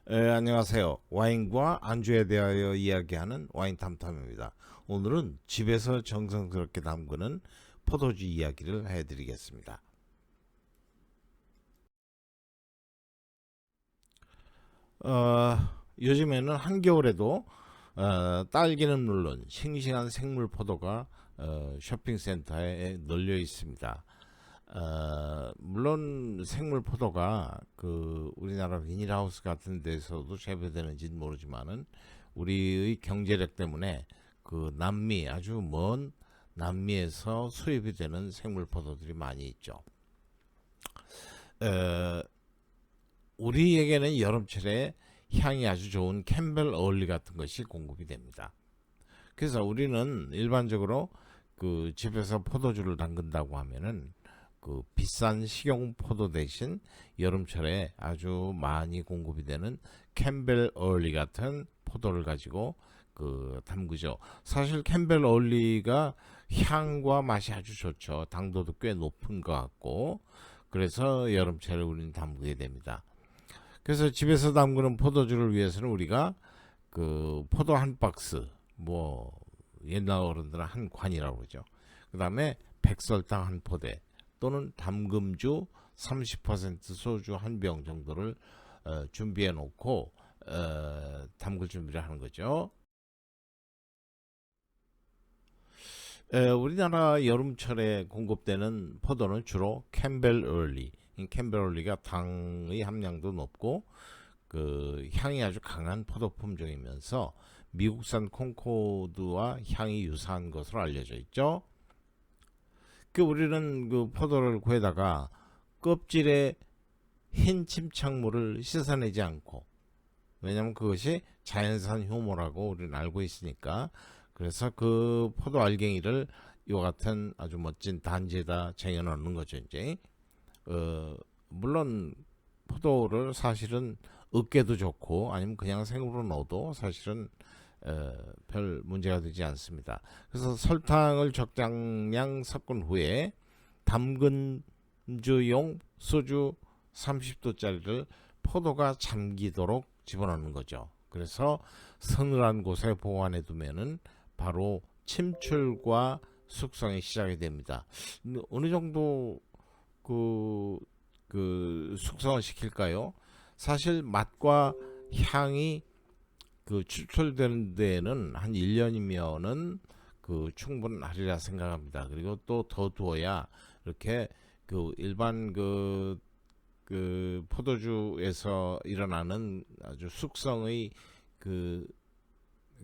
안녕하세요. 와인과 안주에 대하여 이야기하는 와인 탐탐입니다. 오늘은 집에서 정성스럽게 담그는 포도주 이야기를 해드리겠습니다. 어, 요즘에는 한겨울에도 딸기는 물론 싱싱한 생물 포도가 쇼핑센터에 널려 있습니다. 물론 생물 포도가 그 우리나라 비닐하우스 같은 데서도 재배되는지는 모르지만은 우리의 경제력 때문에 그 남미 아주 먼 남미에서 수입이 되는 생물 포도들이 많이 있죠. 어, 우리에게는 여름철에 향이 아주 좋은 캠벨 어울리 같은 것이 공급이 됩니다. 그래서 우리는 일반적으로 그 집에서 포도주를 담근다고 하면은 그 비싼 식용 포도 대신 여름철에 아주 많이 공급이 되는 캠벨 어울리 같은 포도를 가지고 그 담그죠. 사실 캠벨 어울리가 향과 맛이 아주 좋죠. 당도도 꽤 높은 것 같고 그래서 여름철에 우리는 담그게 됩니다. 그래서 집에서 담그는 포도주를 위해서는 우리가 그 포도 한 박스 뭐 옛날 어른들은 한 관이라고 그러죠. 그 다음에 백설탕 한 포대 또는 담금주 30% 소주 한 병 정도를 준비해 놓고 담글 준비를 하는 거죠. 우리나라 여름철에 공급되는 포도는 주로 캠벨 얼리. 이 캠벨 얼리가 당의 함량도 높고 그 향이 아주 강한 포도 품종이면서 미국산 콩코드와 향이 유사한 것으로 알려져 있죠. 그 우리는 그 포도를 구해다가 껍질에 흰 침착물을 씻어내지 않고, 왜냐하면 그것이 자연산 효모라고 우리는 알고 있으니까, 그래서 그 포도 알갱이를 이와 같은 아주 멋진 단지에다 쟁여놓는 거죠. 이제 물론 포도를 사실은 으깨도 좋고 아니면 그냥 생으로 넣어도 사실은 별 문제가 되지 않습니다. 그래서 설탕을 적당량 섞은 후에 담근 주용 소주 30도짜리를 포도가 잠기도록 집어넣는 거죠. 그래서 서늘한 곳에 보관해 두면은 바로 침출과 숙성이 시작이 됩니다. 어느 정도 그, 그 숙성을 시킬까요? 사실 맛과 향이 그 추출되는 데에는 한 1년이면은 그 충분하리라 생각합니다. 그리고 또 더 두어야 이렇게 그 일반 그 포도주에서 일어나는 아주 숙성의 그,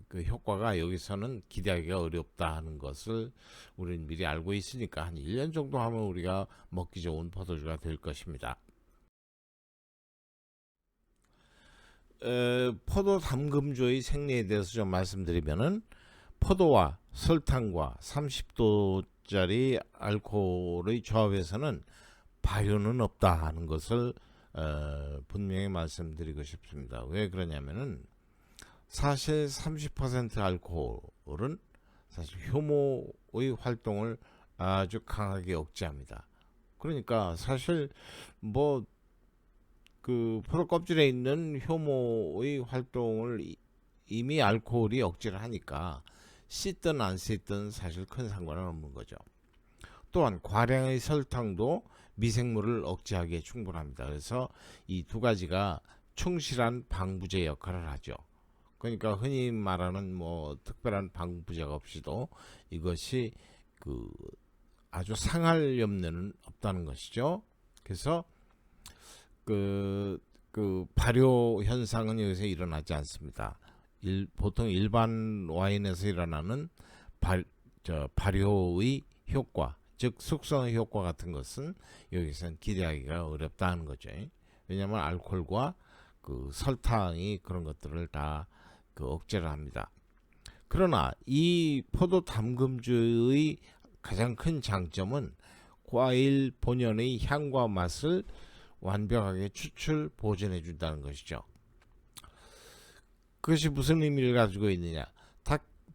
그 효과가 여기서는 기대하기가 어렵다 하는 것을 우리는 미리 알고 있으니까 한 1년 정도 하면 우리가 먹기 좋은 포도주가 될 것입니다. 포도 담금주의 생리에 대해서 좀 말씀드리면은 포도와 설탕과 30도짜리 알코올의 조합에서는 발효는 없다 하는 것을 분명히 말씀드리고 싶습니다. 왜 그러냐면은 사실 30% 알코올은 사실 효모의 활동을 아주 강하게 억제합니다. 그러니까 사실 뭐 그 포도 껍질에 있는 효모의 활동을 이미 알코올이 억제를 하니까 씻든 안 씻든 사실 큰 상관은 없는 거죠. 또한 과량의 설탕도 미생물을 억제하기에 충분합니다. 그래서 이 두 가지가 충실한 방부제 역할을 하죠. 그러니까 흔히 말하는 뭐 특별한 방부제가 없이도 이것이 그 아주 상할 염려는 없다는 것이죠. 그래서 그, 그 발효 현상은 여기서 일어나지 않습니다. 보통 일반 와인에서 일어나는 발효의 효과, 즉 숙성의 효과 같은 것은 여기서는 기대하기가 어렵다는 거죠. 왜냐하면 알코올과 그 설탕이 그런 것들을 다 그 억제를 합니다. 그러나 이 포도 담금주의 가장 큰 장점은 과일 본연의 향과 맛을 완벽하게 추출 보존해 준다는 것이죠. 그것이 무슨 의미를 가지고 있느냐?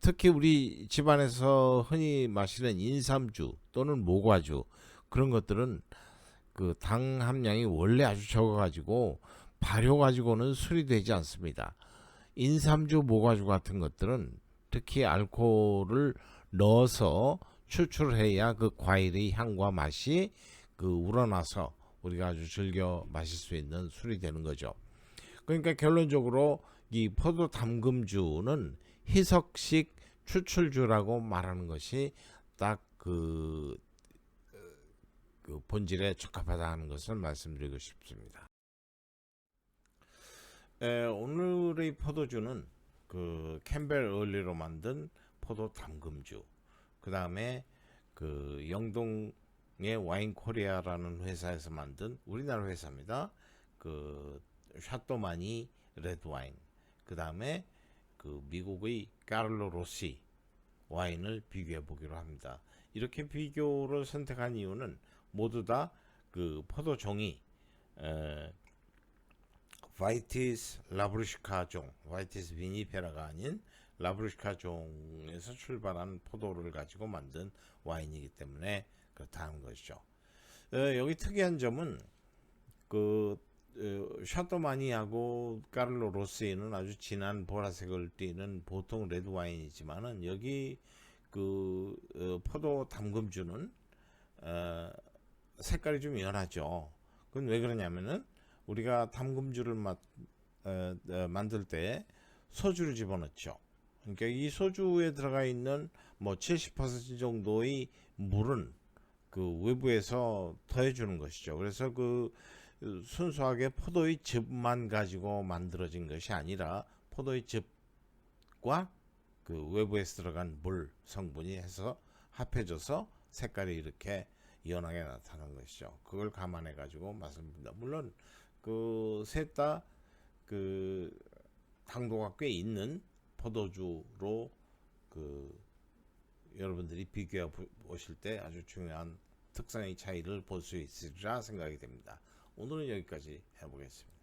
특히 우리 집안에서 흔히 마시는 인삼주 또는 모과주 그런 것들은 그 당 함량이 원래 아주 적어가지고 발효 가지고는 술이 되지 않습니다. 인삼주, 모과주 같은 것들은 특히 알코올을 넣어서 추출해야 그 과일의 향과 맛이 우러나서 우리가 아주 즐겨 마실 수 있는 술이 되는 거죠. 그러니까 결론적으로 이 포도 담금주는 희석식 추출주라고 말하는 것이 딱 그 본질에 적합하다는 것을 말씀드리고 싶습니다. 오늘의 포도주는 캠벨 얼리로 만든 포도 담금주, 그 다음에 영동의 와인 코리아라는 회사에서 만든, 우리나라 회사입니다, 샤또마니 레드 와인, 그 다음에 미국의 까를로 로시 와인을 비교해 보기로 합니다. 이렇게 비교를 선택한 이유는 모두 다 포도 종이 바이티스 라브루시카 종, 바이티스 비니페라가 아닌 라브루시카 종에서 출발한 포도를 가지고 만든 와인이기 때문에 그렇다는 것이죠. 여기 특이한 점은 샤또마니하고 까를로 로시는 아주 진한 보라색을 띠는 보통 레드 와인이지만은 여기 포도 담금주는 색깔이 좀 연하죠. 그건 왜 그러냐면은 우리가 담금주를 만들 때 소주를 집어넣죠. 그러니까 이 소주에 들어가 있는 70% 정도의 물은 외부에서 더해주는 것이죠. 그래서 순수하게 포도의 즙만 가지고 만들어진 것이 아니라 포도의 즙과 외부에서 들어간 물 성분이 해서 합해져서 색깔이 이렇게 연하게 나타나는 것이죠. 그걸 감안해 가지고 말씀드립니다. 물론 셋 다 당도가 꽤 있는 포도주로 여러분들이 비교해 보실 때 아주 중요한 특성의 차이를 볼 수 있으리라 생각이 됩니다. 오늘은 여기까지 해보겠습니다.